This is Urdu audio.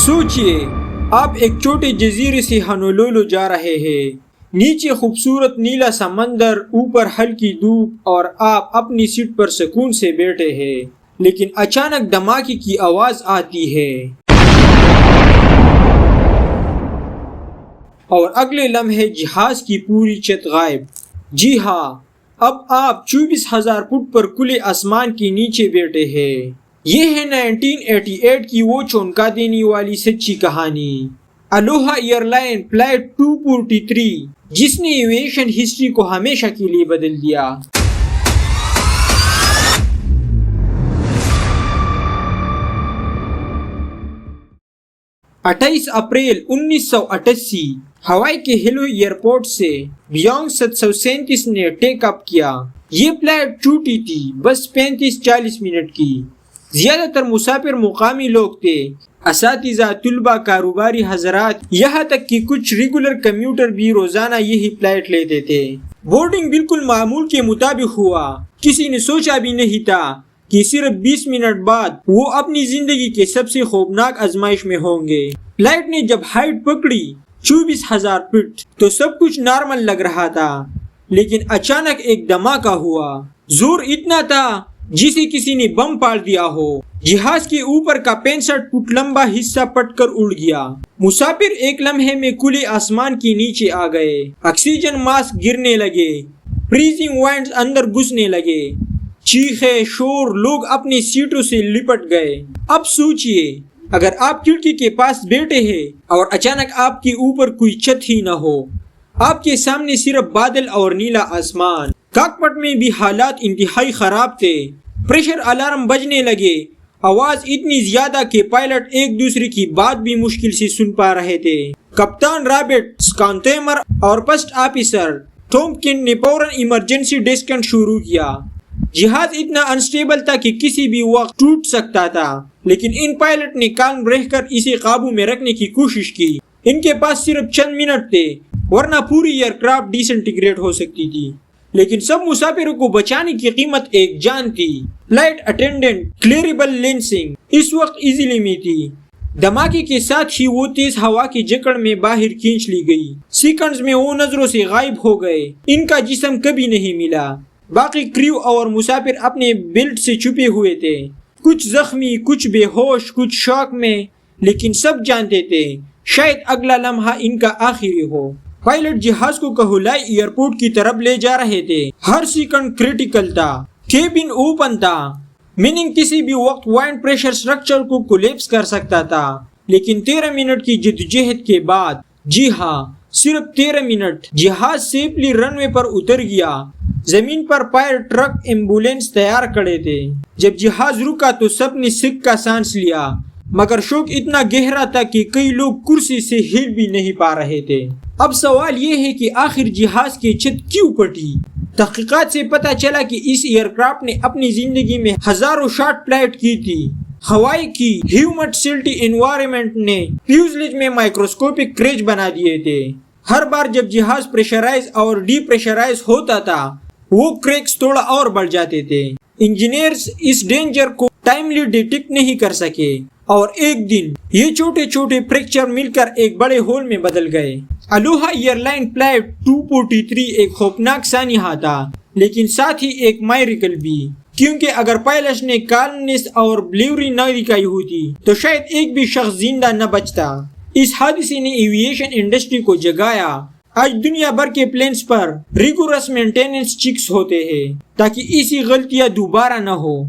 سوچئے آپ ایک چھوٹے جزیرے سے ہنولولو جا رہے ہیں، نیچے خوبصورت نیلا سمندر، اوپر ہلکی دھوپ، اور آپ اپنی سیٹ پر سکون سے بیٹھے ہیں، لیکن اچانک دھماکے کی آواز آتی ہے اور اگلے لمحے جہاز کی پوری چھت غائب۔ جی ہاں، اب آپ 24,000 فٹ پر کھلے آسمان کے نیچے بیٹھے ہیں۔ یہ ہے 1988 کی وہ چونکا دینے والی سچی کہانی، الوہا ایئر لائن فلائٹ 243، جس نے ایویشن ہسٹری کو ہمیشہ کے لیے بدل دیا۔ 28 اپریل 1988 ہوائی کے ہیلو ایئرپورٹ سے بیونگ 737 نے ٹیک اپ کیا۔ یہ فلائٹ چھوٹی تھی، بس 35-40 منٹ کی۔ زیادہ تر مسافر مقامی لوگ تھے، اساتذہ، طلباء، کاروباری حضرات، یہاں تک کہ کچھ ریگولر کمیوٹر بھی روزانہ یہی فلائٹ لیتے تھے۔ بورڈنگ بالکل معمول کے مطابق ہوا۔ کسی نے سوچا بھی نہیں تھا کہ صرف 20 منٹ بعد وہ اپنی زندگی کے سب سے خوفناک آزمائش میں ہوں گے۔ فلائٹ نے جب ہائٹ پکڑی 24,000 فٹ تو سب کچھ نارمل لگ رہا تھا، لیکن اچانک ایک دھماکہ ہوا۔ زور اتنا تھا جسے کسی نے بم پھاڑ دیا ہو۔ جہاز کے اوپر کا 65 فٹ لمبا حصہ پٹ کر اڑ گیا۔ مسافر ایک لمحے میں کھلے آسمان کے نیچے آ گئے۔ آکسیجن ماسک گرنے لگے، فریزنگ وائنڈز اندر گھسنے لگے، چیخے، شور، لوگ اپنی سیٹوں سے لپٹ گئے۔ اب سوچئے، اگر آپ کھڑکی کے پاس بیٹھے ہیں اور اچانک آپ کے اوپر کوئی چھت ہی نہ ہو، آپ کے سامنے صرف بادل اور نیلا آسمان۔ کاکپٹ میں بھی حالات انتہائی خراب تھے۔ پریشر الارم بجنے لگے، آواز اتنی زیادہ کہ پائلٹ ایک دوسرے کی بات بھی مشکل سے سن پا رہے تھے۔ کپتان رابرٹ سکانتیمر اور فرسٹ آفیسر تھومکن نے فوراً ایمرجنسی ڈسکنٹ شروع کیا۔ جہاز اتنا انسٹیبل تھا کہ کسی بھی وقت ٹوٹ سکتا تھا، لیکن ان پائلٹ نے کام رہ کر اسے قابو میں رکھنے کی کوشش کی۔ ان کے پاس صرف چند منٹ تھے، ورنہ پوری ایئر کرافٹ ڈی سنٹیگریٹ ہو سکتی تھی۔ لیکن سب مسافروں کو بچانے کی قیمت ایک جان تھی۔ فلائٹ اٹینڈنٹ کلیریبل لینسنگ اس وقت ایزیلی میں تھی۔ دھماکے کے ساتھ ہی وہ تیز ہوا کی جکڑ میں باہر کھینچ لی گئی۔ سیکنڈز میں وہ نظروں سے غائب ہو گئے۔ ان کا جسم کبھی نہیں ملا۔ باقی کریو اور مسافر اپنے بیلٹ سے چھپے ہوئے تھے، کچھ زخمی، کچھ بے ہوش، کچھ شوق میں، لیکن سب جانتے تھے شاید اگلا لمحہ ان کا آخری ہو۔ پائلٹ جہاز کو کہولائی ایئرپورٹ کی طرف لے جا رہے تھے۔ ہر سیکنڈ کریٹیکل تھا۔ کیبن اوپن تھا، میننگ کسی بھی وقت وائنڈ پریشر سٹرکچر کو کولیپس کر سکتا تھا۔ لیکن 13 منٹ کی جدوجہد کے بعد، جی ہاں صرف 13 منٹ، جہاز سیفلی رن وے پر اتر گیا۔ زمین پر فائر ٹرک، ایمبولینس تیار کھڑے تھے۔ جب جہاز رکا تو سب نے سکھ کا سانس لیا، مگر شوق اتنا گہرا تھا کہ کئی لوگ کرسی سے ہل بھی نہیں پا رہے تھے۔ اب سوال یہ ہے کہ آخر جہاز کی چھت کیوں پھٹی؟ تحقیقات سے پتہ چلا کہ اس ایئر کرافٹ نے اپنی زندگی میں ہزاروں شارٹ فلائٹ کی تھی۔ ہوائی کی ہیومیڈسٹی انوائرمنٹ نے فیوزلیج میں مائکروسکوپک کریچ بنا دیے تھے۔ ہر بار جب جہاز پریشرائز اور ڈی پریشرائز ہوتا تھا، وہ کریکس تھوڑا اور بڑھ جاتے تھے۔ انجینئرز اس ڈینجر کو ٹائملی ڈیٹیکٹ نہیں کر سکے، اور ایک دن یہ چھوٹے چھوٹے فریکچر مل کر ایک بڑے ہول میں بدل گئے۔ الوہا ایئر لائن فلائٹ 243 ایک خوفناک سانحہ تھا، لیکن ساتھ ہی ایک میریکل بھی، کیونکہ اگر پائلٹ نے کالمنس اور بلیوری نہ دکھائی ہوتی تو شاید ایک بھی شخص زندہ نہ بچتا۔ اس حادثے نے ایویشن انڈسٹری کو جگایا۔ آج دنیا بھر کے پلینز پر ریگورس مینٹیننس چیکس ہوتے ہیں تاکہ ایسی غلطیاں دوبارہ نہ ہو۔